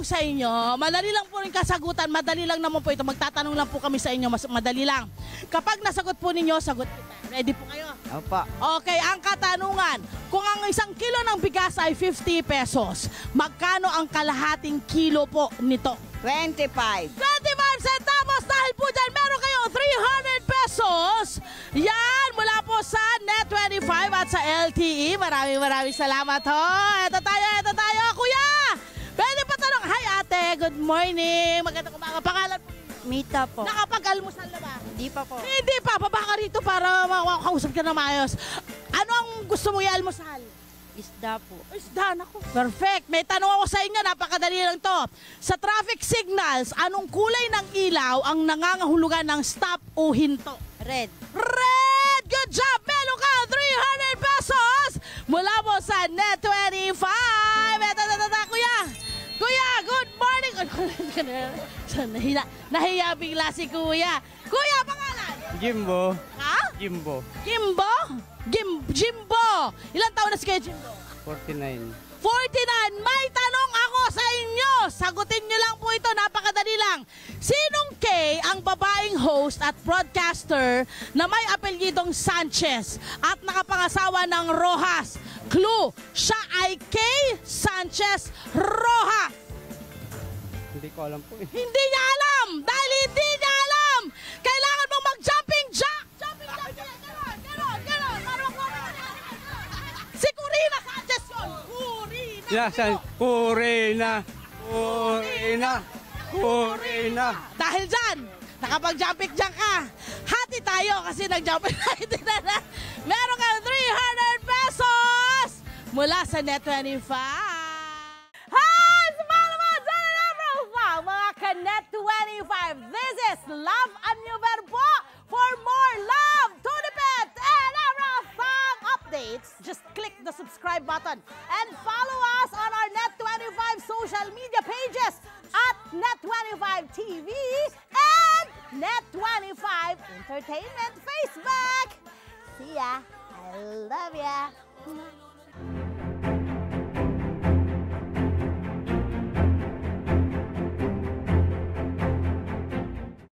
sa inyo. Madali lang po rin kasagutan. Madali lang naman po ito. Magtatanong lang po kami sa inyo. Madali lang. Kapag nasagot po ninyo, sagot kita. Ready po kayo? Opo. Okay, ang katanungan. Kung ang 1 kilo ng bigas ay 50 pesos, magkano ang kalahating kilo po nito? 25. 25 centavos. Dahil po dyan, meron kayong 300 pesos. Yan, mula po sa Net25 at sa LTE. Maraming salamat ho. Ito tayo. Kuya, pwede pa tanong. Hi ate, good morning. Magandang umaga. Pangalan po? Mita po. Nakapag-almusal na ba? Hindi pa po. Hindi pa. Baba ka rito para makausap ka na maayos. Ano ang gusto mo i-almusal? Isda po. Isda, naku. Perfect. May tanong ako sa inyo, napakadali lang to. Sa traffic signals, anong kulay ng ilaw ang nangangahulugan ng stop o hinto? Red. Red! Good job! Meron ka 300 pesos mula mo sa Net25. Kuya, good morning. Nahiya bigla si Kuya. Kuya, pangalan? Jimbo. Ha? Jimbo. Kimbo? Jimbo. Ilang taon na si Kuya Jimbo? 49. 49. May tanong ako sa inyo. Sagutin nyo lang po ito. Napakadali lang. Sinong K ang babaeng host at broadcaster na may apelyidong Sanchez at nakapangasawa ng Rojas? Clue, siya ay K. Sanchez Rojas. Hindi ko alam po eh. Hindi niya alam. Dahil hindi niya alam. Kailangan mong mag-jumping jack. Jumping jack. Ganon. Si Corina Sanchez yun. Corina. Dahil dyan, nakapag-jumping jack ka. Hati tayo kasi nag-jumping na. Meron ka 300 pesos mula sa Net25. Hi! Sumalaman sa Net25, mga ka-Net25. This is Love and New Verbo. For more love, Tunipet, and Arafang updates, just click the subscribe button and follow us on our Net25 social media pages at Net25 TV and Net25 Entertainment Facebook. See ya. I love ya.